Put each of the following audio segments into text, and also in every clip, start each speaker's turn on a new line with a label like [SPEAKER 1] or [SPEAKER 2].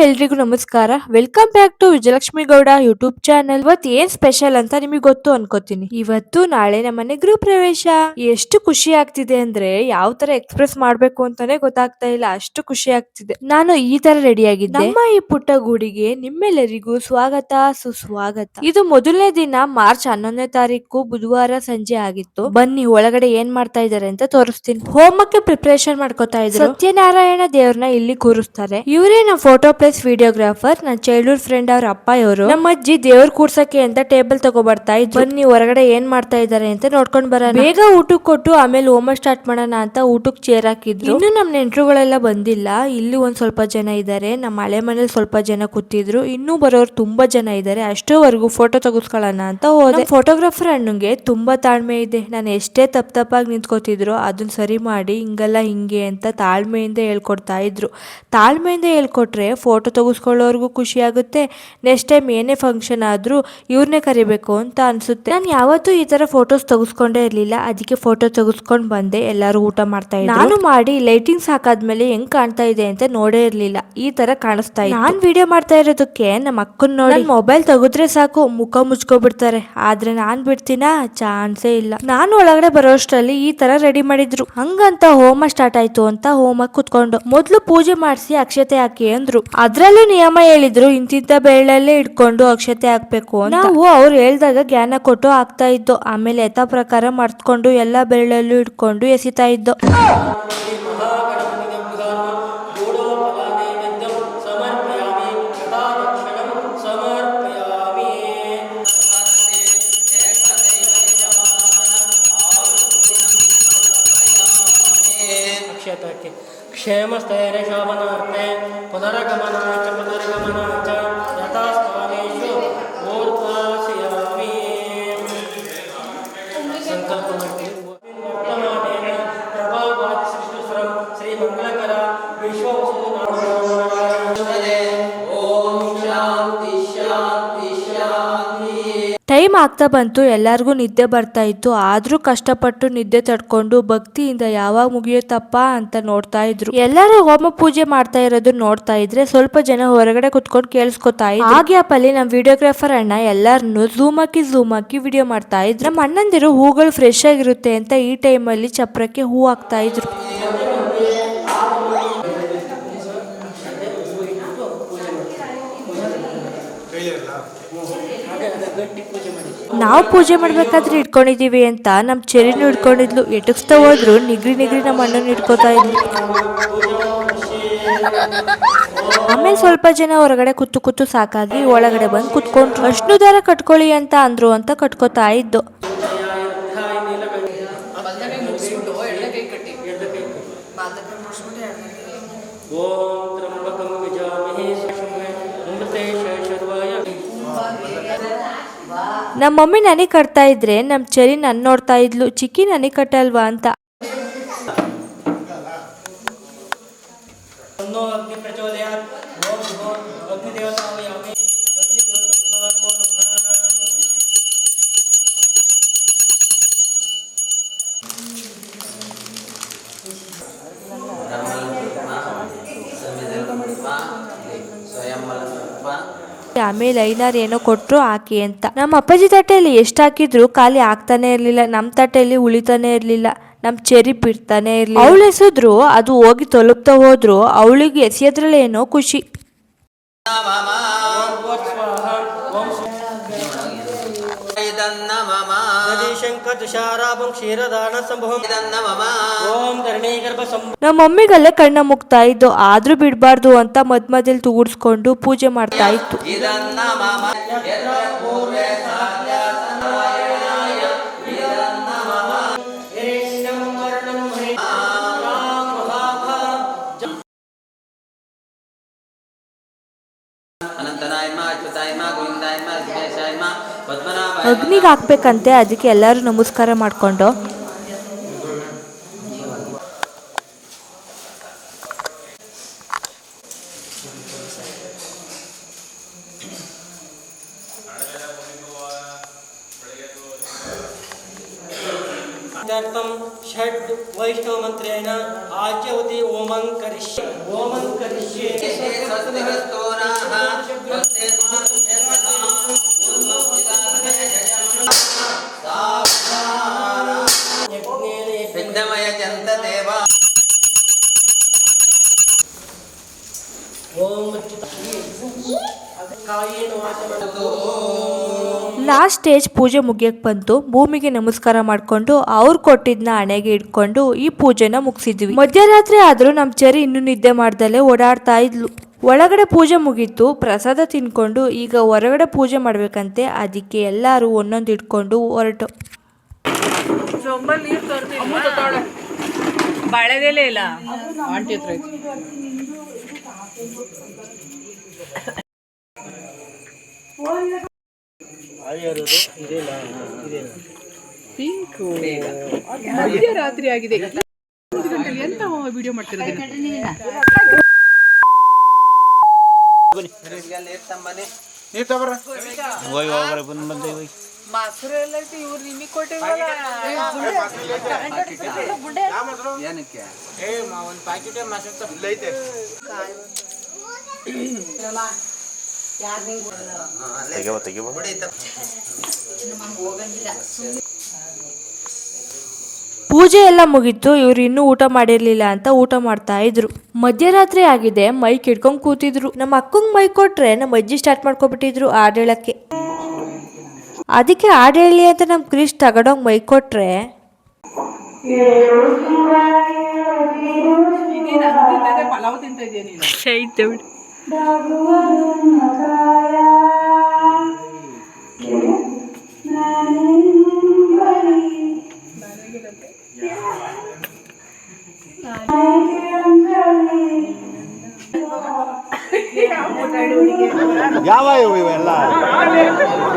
[SPEAKER 1] ಎಲ್ರಿಗೂ ನಮಸ್ಕಾರ. Welcome back to Vijayalakshmi Gowda YouTube channel. ಇವತ್ತು ಏನ್ ಸ್ಪೆಷಲ್ ಅಂತ ನಿಮಗೆ ಗೊತ್ತು ಅನ್ಕೋತೀನಿ. ಇವತ್ತು ನಾಳೆ ನಮ್ಮ ಮನೆ ಗೃಹ ಪ್ರವೇಶ. ಎಷ್ಟು ಖುಷಿ ಆಗ್ತಿದೆ ಅಂದ್ರೆ ಯಾವ ತರ ಎಕ್ಸ್ಪ್ರೆಸ್ ಮಾಡ್ಬೇಕು ಅಂತಾನೆ ಗೊತ್ತಾಗ್ತಾ ಇಲ್ಲ, ಅಷ್ಟು ಖುಷಿ ಆಗ್ತಿದೆ. ನಾನು ಈ ತರ ರೆಡಿ ಆಗಿದ್ದೆ. ನಮ್ಮ ಈ ಪುಟ್ಟ ಗೂಡಿಗೆ ನಿಮ್ಮೆಲ್ಲರಿಗೂ ಸ್ವಾಗತ ಸುಸ್ವಾಗತ. ಇದು ಮೊದಲನೇ ದಿನ, ಮಾರ್ಚ್ 11ನೇ ತಾರೀಕು ಬುಧವಾರ ಸಂಜೆ ಆಗಿತ್ತು. ಬನ್ನಿ ಒಳಗಡೆ ಏನ್ ಮಾಡ್ತಾ ಇದಾರೆ ಅಂತ ತೋರಿಸ್ತೀನಿ. ಹೋಮಕ್ಕೆ ಪ್ರಿಪರೇಷನ್ ಮಾಡ್ಕೋತಾ ಇದ್ರು. ಸತ್ಯನಾರಾಯಣ ದೇವ್ರನ್ನ ಇಲ್ಲಿ ಕೂರಿಸ್ತಾರೆ. ಇವರೇ ನಮ್ಮ ಫೋಟೋ ಪ್ಲಸ್ ವಿಡಿಯೋಗ್ರಾಫರ್, ನನ್ನ ಚೈಲ್ಡ್ಹುಡ್ ಫ್ರೆಂಡ್ ಅವ್ರ ಅಪ್ಪ ಇವರು. ನಮ್ಮ ಅಜ್ಜಿ ದೇವ್ರ ಕೂರ್ಸಕ್ಕೆ ಅಂತ ಟೇಬಲ್ ತಗೋ ಬರ್ತಾ ಇದ್ರು. ಬನ್ನಿ ಹೊರಗಡೆ ಏನ್ ಮಾಡ್ತಾ ಇದಾರೆ ಅಂತ ನೋಡ್ಕೊಂಡ್ ಬರೋಣ. ಬೇಗ ಊಟಕ್ಕೆ ಕೊಟ್ಟು ಆಮೇಲೆ ಹೋಮ ಸ್ಟಾರ್ಟ್ ಮಾಡೋಣ ಅಂತ ಊಟಕ್ಕೆ ಚೇರ್ ಹಾಕಿದ್ರು. ಇನ್ನು ನಮ್ ನೆಂಟ್ರುಗಳೆಲ್ಲ ಬಂದಿಲ್ಲ. ಇಲ್ಲಿ ಒಂದ್ ಸ್ವಲ್ಪ ಜನ ಇದ್ದಾರೆ. ನಮ್ಮ ಹಳೆ ಮನೇಲಿ ಸ್ವಲ್ಪ ಜನ ಕೂತಿದ್ರು. ಇನ್ನೂ ಬರೋರು ತುಂಬಾ ಜನ ಇದ್ದಾರೆ. ಅಷ್ಟೋವರೆಗೂ ಫೋಟೋ ತೆಗೆಸ್ಕೊಳ್ಳೋಣ ಅಂತ ಹೋದೆ. ಫೋಟೋಗ್ರಾಫರ್ ಅಣ್ಣಂಗೆ ತುಂಬಾ ತಾಳ್ಮೆ ಇದೆ. ನಾನು ಎಷ್ಟೇ ತಪ್ಪಾಗಿ ನಿಂತ್ಕೋತಿದ್ರು ಅದನ್ನ ಸರಿ ಮಾಡಿ ಹಿಂಗಲ್ಲ ಹಿಂಗೆ ಅಂತ ತಾಳ್ಮೆಯಿಂದ ಹೇಳ್ಕೊಡ್ತಾ ಇದ್ರು. ತಾಳ್ಮೆಯಿಂದ ಹೇಳ್ಕೊಟ್ರೆ ಫೋಟೋ ತೆಗೆಸ್ಕೊಳ್ಳೋರ್ಗು ಖುಷಿ ಆಗುತ್ತೆ. ನೆಕ್ಸ್ಟ್ ಟೈಮ್ ಏನೇ ಫಂಕ್ಷನ್ ಆದ್ರೂ ಇವ್ರನ್ನೇ ಕರಿಬೇಕು ಅಂತ ಅನ್ಸುತ್ತೆ. ನಾನು ಯಾವತ್ತೂ ಈ ತರ ಫೋಟೋಸ್ ತೆಗೆಸ್ಕೊಂಡೇ ಇರ್ಲಿಲ್ಲ. ಅದಕ್ಕೆ ಫೋಟೋ ತೆಗೆಸ್ಕೊಂಡ್ ಬಂದೆ. ಎಲ್ಲಾರು ಊಟ ಮಾಡ್ತಾ ಇದ್ರು. ನಾನು ಮಾಡಿ ಲೈಟಿಂಗ್ಸ್ ಹಾಕಾದ್ಮೇಲೆ ಹೆಂಗ್ ಕಾಣ್ತಾ ಇದೆ ಅಂತ ನೋಡೇ ಇರ್ಲಿಲ್ಲ. ಈ ತರ ಕಾಣಿಸ್ತಾ ಇತ್ತು. ನಾನ್ ವಿಡಿಯೋ ಮಾಡ್ತಾ ಇರೋದಕ್ಕೆ ನಮ್ಮ ಅಕ್ಕನ್ ನೋಡಿ ಮೊಬೈಲ್ ತೆಗೆದ್ರೆ ಸಾಕು ಮುಖ ಮುಚ್ಕೊಬಿಡ್ತಾರೆ. ಆದ್ರೆ ನಾನ್ ಬಿಡ್ತೀನಾ? ಚಾನ್ಸೇ ಇಲ್ಲ. ನಾನು ಒಳಗಡೆ ಬರೋಷ್ಟರಲ್ಲಿ ಈ ತರ ರೆಡಿ ಮಾಡಿದ್ರು. ಹಂಗಂತ ಹೋಮ ಸ್ಟಾರ್ಟ್ ಆಯ್ತು ಅಂತ ಹೋಮಕ್ಕೆ ಕುತ್ಕೊಂಡು ಮೊದ್ಲು ಪೂಜೆ ಮಾಡಿಸಿ ಅಕ್ಷತೆ ಹಾಕಿ ಅಂದ್ರು. ಅದ್ರಲ್ಲೂ ನಿಯಮ ಹೇಳಿದ್ರು, ಇಂತಿಂತ ಬೆರಳಲ್ಲೇ ಇಟ್ಕೊಂಡು ಅಕ್ಷತೆ ಹಾಕ್ಬೇಕು ಅಂತ. ನಾವು ಅವ್ರು ಹೇಳ್ದಾಗ ಜ್ಞಾನ ಕೊಟ್ಟು ಹಾಕ್ತಾ ಇದ್ದೋ. ಆಮೇಲೆ ಯಥಾ ಪ್ರಕಾರ ಮರ್ತ್ಕೊಂಡು ಎಲ್ಲಾ ಬೆರಳಲ್ಲೂ ಇಟ್ಕೊಂಡು ಎಸಿತಾ ಇದ್ದೋ.
[SPEAKER 2] ಕ್ಷೇಮಸ್ಥೈರ್ಯ ಶೋಭನಾರ್ಥೆ ಪುನರಗಮನಾಯ ಪುನರ್ಗಮನಾಯ ಯಥಾಸ್ಥಾನೇಷು ಊರ್ಧ್ವಾಸಯಾಮಿ. ಸಂಕಲ್ಪ ಮಾಡ್ತೀವಿ. ವರ್ತಮಾನೇನ ಪ್ರಭಾವಾದಿ ಸೃಷ್ಟುಸ್ವರಂ ಶ್ರೀ ಮಂಗಳಕರ ವಿಶ್ವವಸು ಓಂ ಶಾಂತಿ ಶಾಂತಿ ಶಾಂತಿ.
[SPEAKER 1] ಟೈಮ್ ಆಗ್ತಾ ಬಂತು. ಎಲ್ಲರಿಗೂ ನಿದ್ದೆ ಬರ್ತಾ ಇತ್ತು. ಆದ್ರೂ ಕಷ್ಟಪಟ್ಟು ನಿದ್ದೆ ತಡ್ಕೊಂಡು ಭಕ್ತಿಯಿಂದ ಯಾವಾಗ ಮುಗಿಯುತ್ತಪ್ಪ ಅಂತ ನೋಡ್ತಾ ಇದ್ರು. ಎಲ್ಲರೂ ಹೋಮ ಪೂಜೆ ಮಾಡ್ತಾ ಇರೋದು ನೋಡ್ತಾ ಇದ್ರೆ ಸ್ವಲ್ಪ ಜನ ಹೊರಗಡೆ ಕುತ್ಕೊಂಡು ಕೇಳಿಸ್ಕೊತಾ ಇದ್ರು. ಆ ಗ್ಯಾಪ್ ಅಲ್ಲಿ ನಮ್ ವಿಡಿಯೋಗ್ರಾಫರ್ ಅಣ್ಣ ಎಲ್ಲಾರನ್ನು ಝೂಮ್ ಹಾಕಿ ವಿಡಿಯೋ ಮಾಡ್ತಾ ಇದ್ರು. ನಮ್ಮ ಅಣ್ಣಂದಿರು ಹೂಗಳು ಫ್ರೆಶ್ ಆಗಿರುತ್ತೆ ಅಂತ ಈ ಟೈಮ್ ಅಲ್ಲಿ ಚಪ್ರಕ್ಕೆ ಹೂ ಹಾಕ್ತಾ ಇದ್ರು. ನಾವು ಪೂಜೆ ಮಾಡ್ಬೇಕಾದ್ರೆ ಇಟ್ಕೊಂಡಿದೀವಿ ಅಂತ ನಮ್ ಚೆರಿನೂ ಇಟ್ಕೊಂಡಿದ್ಲು. ಎಟಕ್ಸ್ತಾ ಹೋದ್ರು ನಿಗ್ರಿ ನಮ್ಮ ಅಣ್ಣನ ಇಟ್ಕೋತಾ ಇದ್ಲು. ಆಮೇಲೆ ಸ್ವಲ್ಪ ಜನ ಹೊರಗಡೆ ಕೂತು ಸಾಕಾಗಿ ಒಳಗಡೆ ಬಂದು ಕುತ್ಕೊಂಡ್ರು. ಅಷ್ಟು ದಾರ ಕಟ್ಕೊಳ್ಳಿ ಅಂತ ಅಂದ್ರು ಅಂತ ಕಟ್ಕೋತಾ ಇದ್ದು. ನಮ್ಮ ಮಮ್ಮಿ ನನಗೆ ಕಟ್ತಾ ಇದ್ರೆ ನಮ್ ಚೆರಿ ನನ್ ನೋಡ್ತಾ ಇದ್ಲು. ಚಿಕ್ಕಿ ನನಗೆ ಕಟ್ಟಲ್ವಾ ಅಂತ. ಆಮೇಲೆ ಐನಾರು ಏನೋ ಕೊಟ್ರು ಹಾಕಿ ಅಂತ. ನಮ್ಮ ಅಪ್ಪಾಜಿ ತಟ್ಟೆಯಲ್ಲಿ ಎಷ್ಟು ಹಾಕಿದ್ರು ಖಾಲಿ ಆಗ್ತಾನೆ ಇರ್ಲಿಲ್ಲ. ನಮ್ ತಟ್ಟೆಯಲ್ಲಿ ಉಳಿತಾನೆ ಇರ್ಲಿಲ್ಲ. ನಮ್ ಚೆರಿ ಬಿಡ್ತಾನೆ ಇರ್ಲಿಲ್ಲ. ಅವಳು ಎಸೆದ್ರು ಅದು ಹೋಗಿ ತಲುಪ್ತಾ ಹೋದ್ರು. ಅವಳಿಗೆ ಎಸೆಯೋದ್ರಲ್ಲಿ ಏನೋ ಖುಷಿ. ನಮ್ಮ ಮಮ್ಮಿಗಲ್ಲೇ ಕಣ್ಣ ಮುಗ್ತಾ ಇದ್ದು. ಆದ್ರೂ ಬಿಡ್ಬಾರ್ದು ಅಂತ ಮಧ್ಯದಲ್ಲಿ ತೂಗಿಡ್ಸ್ಕೊಂಡು ಪೂಜೆ ಮಾಡ್ತಾ ಇತ್ತು. ಅಗ್ನಿಗೆ ಹಾಕ್ಬೇಕಂತೆ. ಅದಕ್ಕೆ ಎಲ್ಲರೂ ನಮಸ್ಕಾರ ಮಾಡ್ಕೊಂಡು
[SPEAKER 2] षड् वैष्णव मंत्रेण आज्यवती ओमं करिष्ये ಓಂ ಕಾಯೇನ ವಾಚಮನೋ
[SPEAKER 1] ಲಾಸ್ಟ್ ಸ್ಟೇಜ್ ಪೂಜೆ ಮುಗಿಯಕ್ಕೆ ಬಂತು. ಭೂಮಿಗೆ ನಮಸ್ಕಾರ ಮಾಡ್ಕೊಂಡು ಅವ್ರು ಕೊಟ್ಟಿದ್ನ ಹಣೆಗೆ ಇಟ್ಕೊಂಡು ಈ ಪೂಜೆನ ಮುಗಿಸಿದ್ವಿ. ಮಧ್ಯರಾತ್ರಿ ಆದ್ರೂ ನಮ್ ಚೆರಿ ಇನ್ನೂ ನಿದ್ದೆ ಮಾಡ್ದಲೆ ಓಡಾಡ್ತಾ ಇದ್ಲು. ಒಳಗಡೆ ಪೂಜೆ ಮುಗೀತು, ಪ್ರಸಾದ ತಿನ್ಕೊಂಡು ಈಗ ಹೊರಗಡೆ ಪೂಜೆ ಮಾಡ್ಬೇಕಂತೆ. ಅದಕ್ಕೆ ಎಲ್ಲಾರು ಒಂದೊಂದು ಇಟ್ಕೊಂಡು ಹೊರಟು.
[SPEAKER 3] ಬಾಳೆದೆಲೆ ಇಲ್ಲ ಆಂಟಿ ಹತ್ರ ಪಿಂಕು ಮಧ್ಯರಾತ್ರಿ ಆಗಿದೆ. 1 ಗಂಟೆಗೆ ಎಂತ ವಿಡಿಯೋ ಮಾಡ್ತಿರೋದು? ಮಾಸೂರು ಎಲ್ಲ ಐತಿ, ಇವ್ರು ನಿಮಗೆ ಕೊಟ್ಟಿವಲ್ಲ. ಏನಕ್ಕೆ ಒಂದು ಪ್ಯಾಕೆಟ್ ಮಾಸೂರು ಇಲ್ಲ ಐತೆ.
[SPEAKER 1] ಪೂಜೆ ಎಲ್ಲ ಮುಗೀತು. ಇವ್ರು ಇನ್ನೂ ಊಟ ಮಾಡಿರ್ಲಿಲ್ಲ ಅಂತ ಊಟ ಮಾಡ್ತಾ ಇದ್ರು. ಮಧ್ಯರಾತ್ರಿ ಆಗಿದೆ, ಮೈಕ್ ಹಿಡ್ಕೊಂಡ್ ಕೂತಿದ್ರು. ನಮ್ಮ ಅಕ್ಕಂಗ್ ಮೈಕ್ ಕೊಟ್ರೆ ನಮ್ಮ ಅಜ್ಜಿ ಸ್ಟಾರ್ಟ್ ಮಾಡ್ಕೊಬಿಟ್ಟಿದ್ರು ಹಾಡ್ ಹೇಳಕ್ಕೆ. ಅದಕ್ಕೆ ಹಾಡ್ ಹೇಳಿ ಅಂತ ನಮ್ ಕ್ರಿಶ್ ತಗೊಂಡೋಗ್ ಮೈಕ್ ಕೊಟ್ರೆ
[SPEAKER 3] ಪಲಾವ್ ತಿಂತ ಇದೆಯಾ ನೀನು?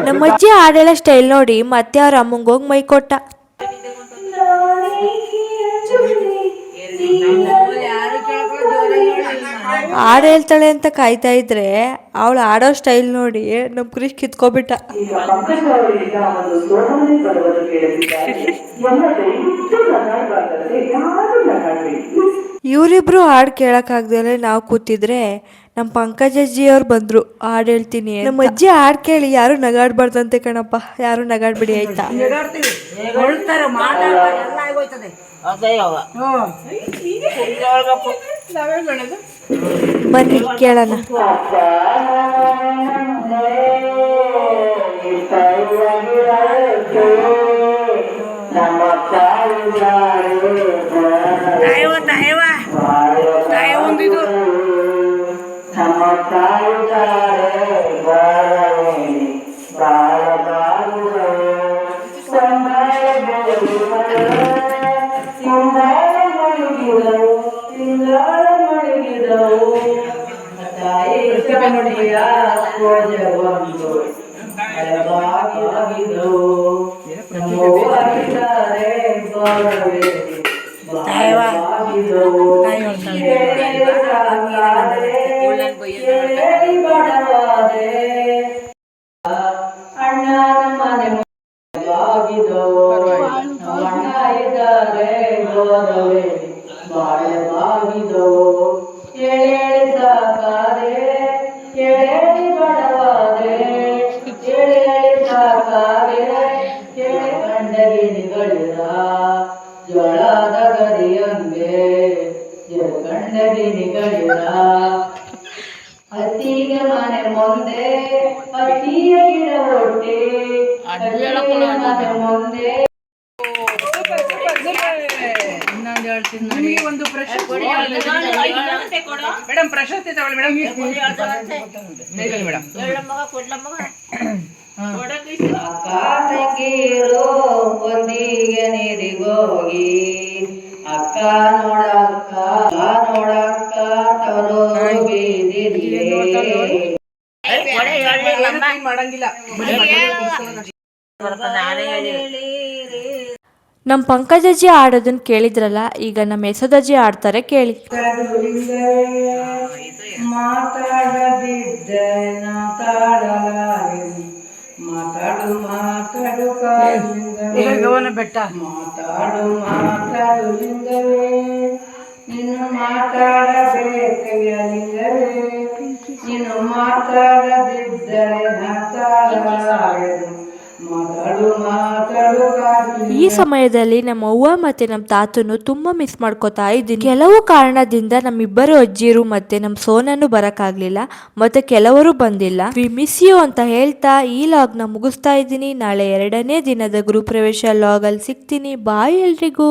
[SPEAKER 1] ನಮ್ಮ ಅಜ್ಜಿ ಹಾಡೆಲ್ಲ ಸ್ಟೈಲ್ ನೋಡಿ ಮತ್ತೆ ಅವ್ರ ಅಮ್ಮಂಗ್ ಹೋಗಿ ಮೈ ಕೊಟ್ಟ. ಹಾಡು ಹೇಳ್ತಾಳೆ ಅಂತ ಕಾಯ್ತಾ ಇದ್ರೆ ಅವಳು ಆಡೋ ಸ್ಟೈಲ್ ನೋಡಿ ನಮ್ ಕ್ರಿಶ್ ಕಿತ್ಕೊಬಿಟ್ಟ. ಇವರಿಬ್ರು ಹಾಡು ಕೇಳಕ್ಕಾಗ್ದಲೆ ನಾವು ಕೂತಿದ್ರೆ ನಮ್ಮ ಪಂಕಜಜ್ಜಿ ಅವ್ರು ಬಂದ್ರು. ಹಾಡು ಹೇಳ್ತೀನಿ. ನಮ್ಮ ಅಜ್ಜಿ ಹಾಡು ಕೇಳಿ ಯಾರು ನಗಾಡ್ಬಾರ್ದಂತೆ ಕಣಪ್ಪ, ಯಾರು ನಗಾಡ್ಬಿಡಿ ಆಯ್ತಾ. ಬನ್ನಿ ಕೇಳೋಣ.
[SPEAKER 4] ಅತ್ತಿಗೆ ಮನೆ ಮುಂದೆ ಅತ್ತಿಯ ಗಿಡ ಒಟ್ಟಿ ಮನೆ ಮುಂದೆ
[SPEAKER 3] ಒಂದು ಪ್ರಶಸ್ತಿ ಮೇಡಮ್, ಪ್ರಶಸ್ತಿ ತಗೊಳ್ಳಿ ಮೇಡಮ್.
[SPEAKER 4] ಅಕ್ಕ ತಂಗಿರು ಒಂದಿಗೆ ನೀರಿಗೋಗಿ ಅಕ್ಕ ನೋಡಕ್ಕ ತವರು ಬೀದಿರ್ಲಿ
[SPEAKER 3] ಮಾಡಂಗಿಲ್ಲ.
[SPEAKER 1] ನಮ್ಮ ಪಂಕಜಜ್ಜಿ ಆಡೋದನ್ನ ಕೇಳಿದ್ರಲ್ಲ, ಈಗ ನಮ್ಮ ಯಶೋದಜ್ಜಿ ಆಡ್ತಾರೆ ಕೇಳಿ.
[SPEAKER 4] ಮಾತಾಡದಿದ್ದ ಮಾತಾಡು
[SPEAKER 3] ಬೆಟ್ಟ
[SPEAKER 4] ಮಾತಾಡು ಲಿಂಗವೇ, ನೀನು ಮಾತಾಡಬೇಕಯ್ಯ ಲಿಂಗವೇ, ನೀನು ಮಾತಾಡದಿದ್ದರೆ ಮಾತಾಡಲಾಗದು. ಮಾತಾಡು ಮಾತಾಡು ಕಾಡ್ತೀನಿ.
[SPEAKER 1] ಈ ಸಮಯದಲ್ಲಿ ನಮ್ಮ ಅವ್ವ ಮತ್ತೆ ನಮ್ಮ ತಾತನು ತುಂಬಾ ಮಿಸ್ ಮಾಡ್ಕೋತಾ ಇದ್ದೀನಿ. ಕೆಲವು ಕಾರಣದಿಂದ ನಮ್ಮಿಬ್ಬರು ಅಜ್ಜಿರು ಮತ್ತೆ ನಮ್ ಸೋನನು ಬರಕ್ಕಾಗ್ಲಿಲ್ಲ, ಮತ್ತೆ ಕೆಲವರು ಬಂದಿಲ್ಲ. ವಿ ಮಿಸ್ ಯು ಅಂತ ಹೇಳ್ತಾ ಈ ಲಾಗ್ ನ ಮುಗಿಸ್ತಾ ಇದ್ದೀನಿ. ನಾಳೆ 2ನೇ ದಿನದ ಗೃಹಪ್ರವೇಶ ಲಾಗ್ ಅಲ್ಲಿ ಸಿಗ್ತೀನಿ. ಬಾಯ್ ಎಲ್ರಿಗೂ.